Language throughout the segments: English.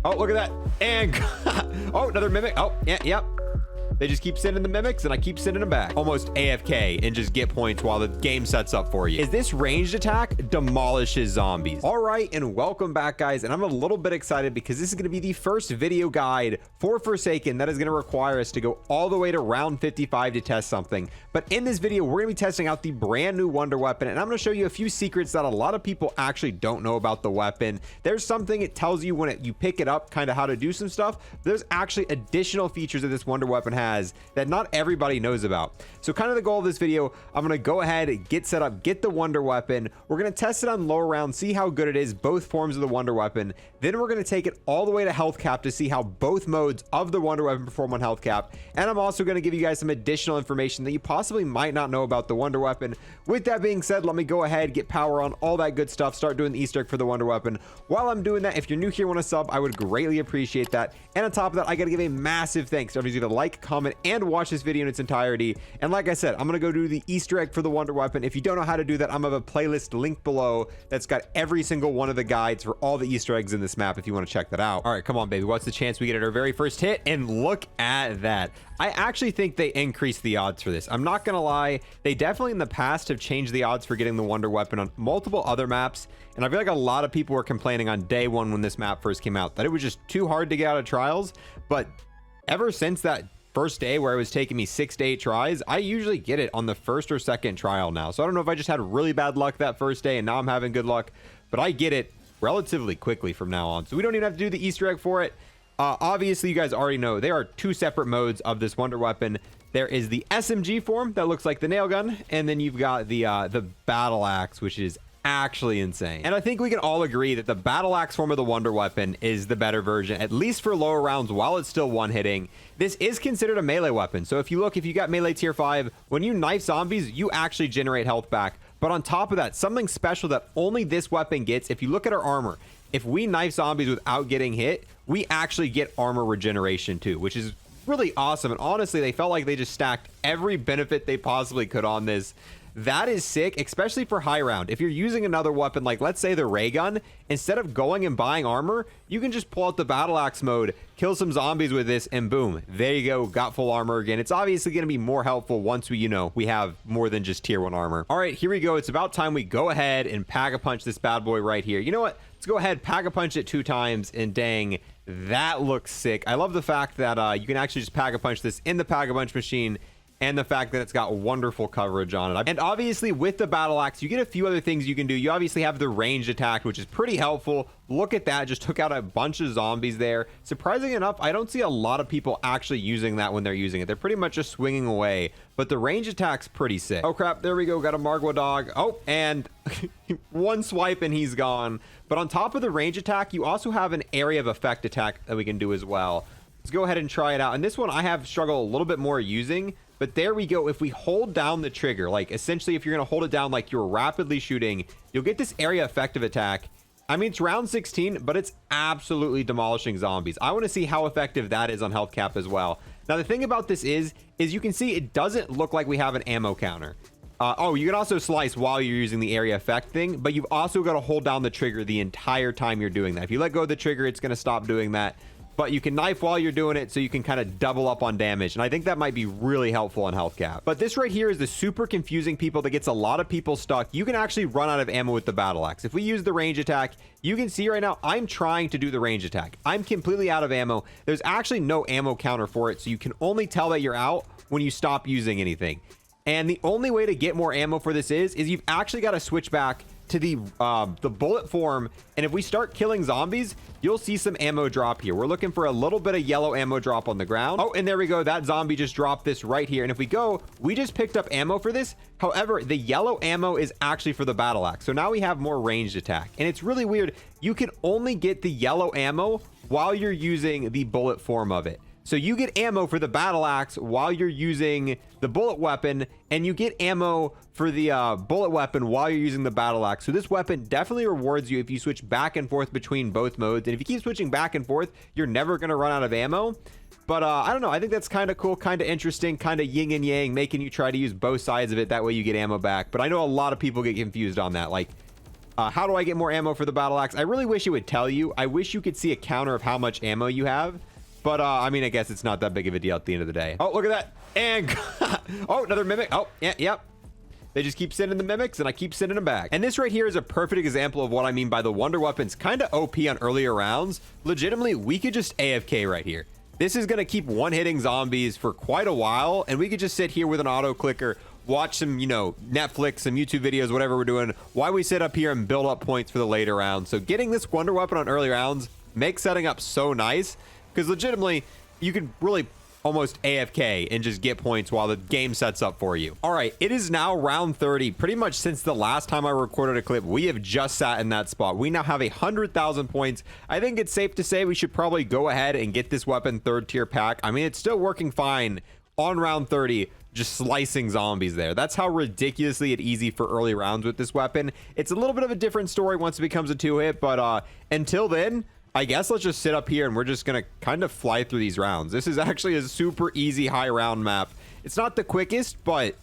Oh, look at that. And oh, another mimic. Oh, yeah, yep. They just keep sending the mimics, and I keep sending them back. Almost AFK and just get points while the game sets up for you. Is this ranged attack demolishes zombies? All right, and welcome back, guys. And I'm a little bit excited because this is going to be the first video guide for Forsaken that is going to require us to go all the way to round 55 to test something. But in this video, we're going to be testing out the brand new wonder weapon, and I'm going to show you a few secrets that a lot of people actually don't know about the weapon. There's something it tells you when you pick it up, kind of how to do some stuff. There's actually additional features that this wonder weapon has that not everybody knows about. So kind of the goal of this video, I'm going to go ahead, get set up, get the wonder weapon. We're going to test it on lower round, see how good it is, both forms of the wonder weapon. Then we're going to take it all the way to health cap to see how both modes of the wonder weapon perform on health cap. And I'm also going to give you guys some additional information that you possibly might not know about the wonder weapon. With that being said, let me go ahead, get power on, all that good stuff, start doing the Easter egg for the wonder weapon. While I'm doing that, if you're new here, want to sub, I would greatly appreciate that. And on top of that, I got to give a massive thanks to everybody who's going to like, comment, and watch this video in its entirety. And like I said, I'm going to go do the Easter egg for the wonder weapon. If you don't know how to do that, I'm going to have a playlist linked below that's got every single one of the guides for all the Easter eggs in this map if you want to check that out. All right, come on, baby. What's the chance we get at our very first hit? And look at that. I actually think they increased the odds for this. I'm not going to lie. They definitely in the past have changed the odds for getting the wonder weapon on multiple other maps. And I feel like a lot of people were complaining on day one when this map first came out that it was just too hard to get out of trials. But ever since that first day where it was taking me 6 to 8 tries, I usually get it on the first or second trial now. So I don't know if I just had really bad luck that first day and now I'm having good luck, but I get it relatively quickly from now on. So we don't even have to do the Easter egg for it. Obviously, you guys already know there are two separate modes of this wonder weapon. There is the SMG form that looks like the nail gun, and then you've got the battle axe, which is actually insane. And I think we can all agree that the battle axe form of the wonder weapon is the better version, at least for lower rounds while it's still one hitting. This is considered a melee weapon. So if you got melee tier 5, when you knife zombies, you actually generate health back. But on top of that, something special that only this weapon gets, if you look at our armor, if we knife zombies without getting hit, we actually get armor regeneration too, which is really awesome. And honestly, they felt like they just stacked every benefit they possibly could on this. That is sick, especially for high round. If you're using another weapon, like let's say the ray gun, instead of going and buying armor, you can just pull out the battle axe mode, kill some zombies with this, and boom, there you go, got full armor again. It's obviously going to be more helpful once we have more than just tier 1 armor. All right, here we go. It's about time we go ahead and pack-a-punch this bad boy right here. You know what? Let's go ahead, pack-a-punch it 2 times, and dang, that looks sick. I love the fact that you can actually just pack-a-punch this in the pack-a-punch machine, and the fact that it's got wonderful coverage on it. And obviously with the battle axe, you get a few other things you can do. You obviously have the ranged attack, which is pretty helpful. Look at that, just took out a bunch of zombies there. Surprisingly enough, I don't see a lot of people actually using that when they're using it. They're pretty much just swinging away, but the range attack's pretty sick. Oh crap, there we go, got a Margwa dog. Oh, and one swipe and he's gone. But on top of the range attack, you also have an area of effect attack that we can do as well. Let's go ahead and try it out. And this one I have struggled a little bit more using, but there we go. If we hold down the trigger, like essentially if you're going to hold it down like you're rapidly shooting, you'll get this area effective attack. I mean, it's round 16, but it's absolutely demolishing zombies. I want to see how effective that is on health cap as well. Now, the thing about this is you can see it doesn't look like we have an ammo counter. Oh, you can also slice while you're using the area effect thing, but you've also got to hold down the trigger the entire time you're doing that. If you let go of the trigger, it's going to stop doing that. But you can knife while you're doing it, so you can kind of double up on damage. And I think that might be really helpful on health cap. But this right here is the super confusing people that gets a lot of people stuck. You can actually run out of ammo with the battle axe. If we use the range attack, you can see right now, I'm trying to do the range attack. I'm completely out of ammo. There's actually no ammo counter for it, so you can only tell that you're out when you stop using anything. And the only way to get more ammo for this is you've actually got to switch back to the bullet form, and if we start killing zombies, you'll see some ammo drop here. We're looking for a little bit of yellow ammo drop on the ground. Oh, and there we go. That zombie just dropped this right here. And if we go, we just picked up ammo for this. However, the yellow ammo is actually for the battle axe. So now we have more ranged attack, and it's really weird. You can only get the yellow ammo while you're using the bullet form of it. So you get ammo for the battle axe while you're using the bullet weapon, and you get ammo for the bullet weapon while you're using the battle axe. So this weapon definitely rewards you if you switch back and forth between both modes. And if you keep switching back and forth, you're never going to run out of ammo. But I don't know. I think that's kind of cool, kind of interesting, kind of yin and yang, making you try to use both sides of it. That way you get ammo back. But I know a lot of people get confused on that. Like, How do I get more ammo for the battle axe? I really wish it would tell you. I wish you could see a counter of how much ammo you have. But, I mean, I guess it's not that big of a deal at the end of the day. Oh, look at that. And, oh, another mimic. Oh, yeah, yep. They just keep sending the mimics, and I keep sending them back. And this right here is a perfect example of what I mean by the wonder weapons kind of OP on earlier rounds. Legitimately, we could just AFK right here. This is going to keep one-hitting zombies for quite a while, and we could just sit here with an auto clicker, watch some, you know, Netflix, some YouTube videos, whatever we're doing, while we sit up here and build up points for the later rounds. So getting this wonder weapon on early rounds makes setting up so nice, because legitimately, you could really almost AFK and just get points while the game sets up for you. All right, it is now round 30. Pretty much since the last time I recorded a clip, we have just sat in that spot. We now have 100,000 points. I think it's safe to say we should probably go ahead and get this weapon third tier pack. I mean, it's still working fine on round 30, just slicing zombies there. That's how ridiculously easy for early rounds with this weapon. It's a little bit of a different story once it becomes a 2-hit, but until then, I guess let's just sit up here and we're just going to kind of fly through these rounds. This is actually a super easy high round map. It's not the quickest, but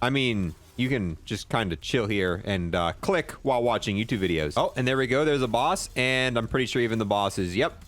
I mean, you can just kind of chill here and click while watching YouTube videos. Oh, and there we go. There's a boss, and I'm pretty sure even the boss is, yep.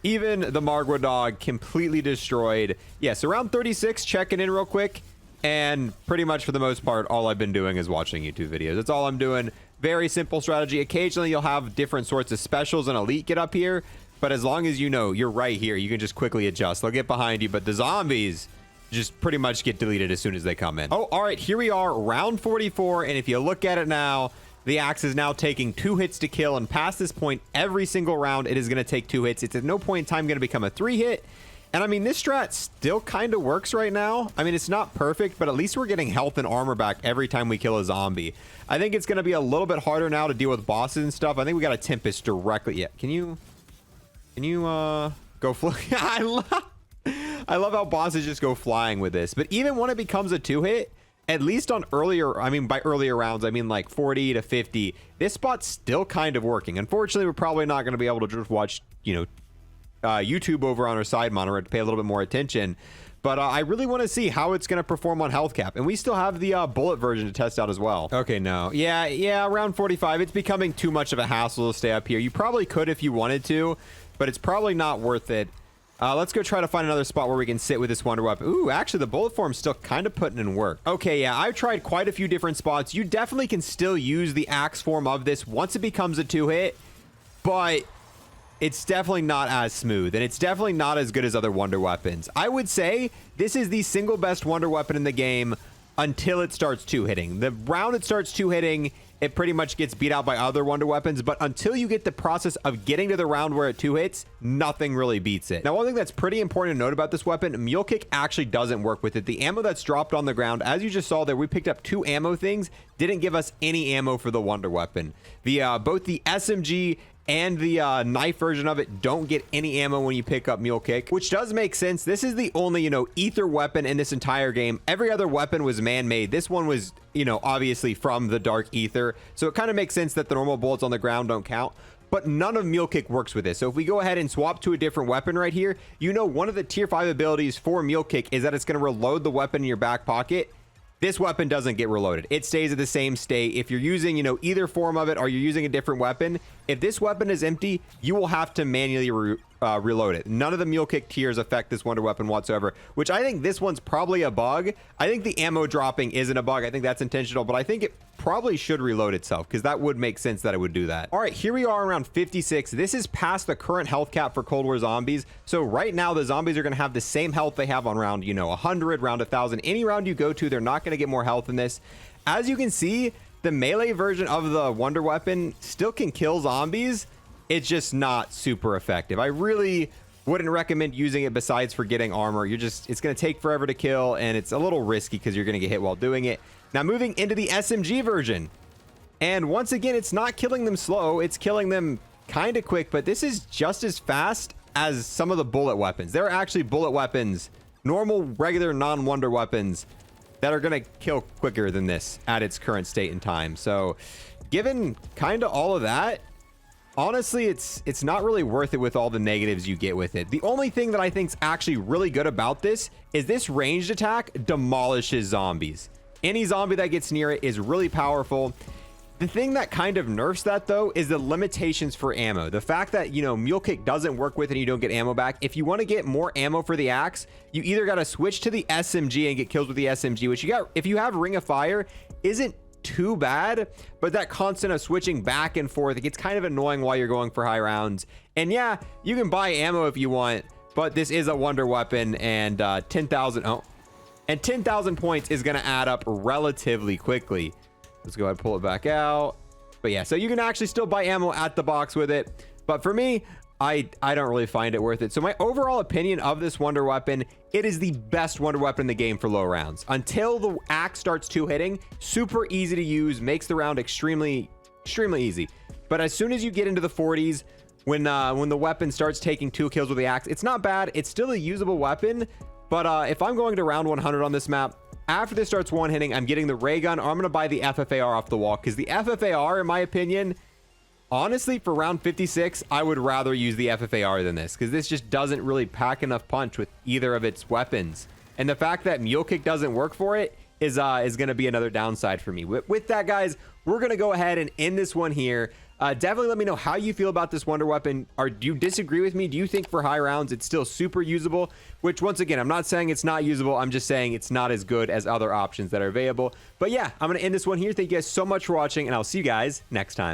Even the Margwa dog completely destroyed. Yeah, so round 36, checking in real quick. And pretty much for the most part, all I've been doing is watching YouTube videos. That's all I'm doing. Very simple strategy. Occasionally, you'll have different sorts of specials and elite get up here. But as long as you know you're right here, you can just quickly adjust. They'll get behind you. But the zombies just pretty much get deleted as soon as they come in. Oh, all right. Here we are, round 44. And if you look at it now, the axe is now taking 2 hits to kill. And past this point, every single round, it is going to take 2 hits. It's at no point in time going to become a 3-hit. And I mean, this strat still kind of works right now. I mean, it's not perfect, but at least we're getting health and armor back every time we kill a zombie. I think it's going to be a little bit harder now to deal with bosses and stuff. I think we got a Tempest directly. Yeah, can you go fly? I love how bosses just go flying with this. But even when it becomes a 2-hit, at least on earlier, I mean, by earlier rounds, I mean like 40 to 50, this spot's still kind of working. Unfortunately, we're probably not going to be able to just watch, you know, YouTube over on our side monitor to pay a little bit more attention. But I really want to see how it's going to perform on health cap. And we still have the bullet version to test out as well. Okay, no. Yeah, around 45. It's becoming too much of a hassle to stay up here. You probably could if you wanted to, but it's probably not worth it. Let's go try to find another spot where we can sit with this wonder weapon. Ooh, actually, the bullet form's still kind of putting in work. Okay, yeah, I've tried quite a few different spots. You definitely can still use the axe form of this once it becomes a 2-hit, but it's definitely not as smooth, and it's definitely not as good as other wonder weapons. I would say this is the single best wonder weapon in the game until it starts 2-hitting. The round it starts 2-hitting, it pretty much gets beat out by other wonder weapons, but until you get the process of getting to the round where it 2-hits, nothing really beats it. Now, one thing that's pretty important to note about this weapon, Mule Kick actually doesn't work with it. The ammo that's dropped on the ground, as you just saw there, we picked up 2 ammo things, didn't give us any ammo for the wonder weapon. Both the SMG and the knife version of it don't get any ammo when you pick up Mule Kick, which does make sense. This is the only, you know, ether weapon in this entire game. Every other weapon was man-made. This one was, you know, obviously from the dark ether, so it kind of makes sense that the normal bullets on the ground don't count. But none of Mule Kick works with this. So if we go ahead and swap to a different weapon right here, you know, one of the tier 5 abilities for Mule Kick is that it's going to reload the weapon in your back pocket. This weapon doesn't get reloaded. It stays at the same state. If you're using, you know, either form of it or you're using a different weapon, if this weapon is empty, you will have to manually reload it. None of the Mule Kick tiers affect this wonder weapon whatsoever, which I think this one's probably a bug. I think the ammo dropping isn't a bug. I think that's intentional, but I think it probably should reload itself because that would make sense that it would do that. All right, here we are around 56. This is past the current health cap for Cold War Zombies. So right now the zombies are going to have the same health they have on round, you know, 100, round 1,000. Any round you go to, they're not going to get more health in this. As you can see, the melee version of the wonder weapon still can kill zombies. It's just not super effective. I really wouldn't recommend using it besides for getting armor. It's going to take forever to kill, and it's a little risky because you're going to get hit while doing it. Now moving into the SMG version. And once again, it's not killing them slow. It's killing them kind of quick, but this is just as fast as some of the bullet weapons. There are actually bullet weapons, normal, regular, non-wonder weapons that are going to kill quicker than this at its current state and time. So given kind of all of that, honestly, it's not really worth it with all the negatives you get with it. The only thing that I think is actually really good about this is this ranged attack demolishes zombies. Any zombie that gets near it is really powerful. The thing that kind of nerfs that, though, is the limitations for ammo. The fact that, you know, mule kick doesn't work with it and you don't get ammo back. If you want to get more ammo for the axe, you either got to switch to the SMG and get kills with the SMG, which you got, if you have Ring of Fire, isn't too bad, but that constant of switching back and forth, it gets kind of annoying while you're going for high rounds. And yeah, you can buy ammo if you want, but this is a wonder weapon, and 10,000 points is going to add up relatively quickly. Let's go ahead and pull it back out. But yeah, so you can actually still buy ammo at the box with it. But for me, I don't really find it worth it. So my overall opinion of this wonder weapon, it is the best wonder weapon in the game for low rounds. Until the axe starts two-hitting, super easy to use, makes the round extremely easy. But as soon as you get into the 40s, when the weapon starts taking 2 kills with the axe, it's not bad. It's still a usable weapon. But if I'm going to round 100 on this map, after this starts one-hitting, I'm getting the ray gun, or I'm going to buy the FFAR off the wall, because the FFAR, in my opinion, honestly, for round 56, I would rather use the FFAR than this, because this just doesn't really pack enough punch with either of its weapons. And the fact that mule kick doesn't work for it is going to be another downside for me. With that, guys, we're going to go ahead and end this one here. Definitely let me know how you feel about this wonder weapon. Or do you disagree with me? Do you think for high rounds it's still super usable? Which, once again, I'm not saying it's not usable. I'm just saying it's not as good as other options that are available. But yeah, I'm going to end this one here. Thank you guys so much for watching, and I'll see you guys next time.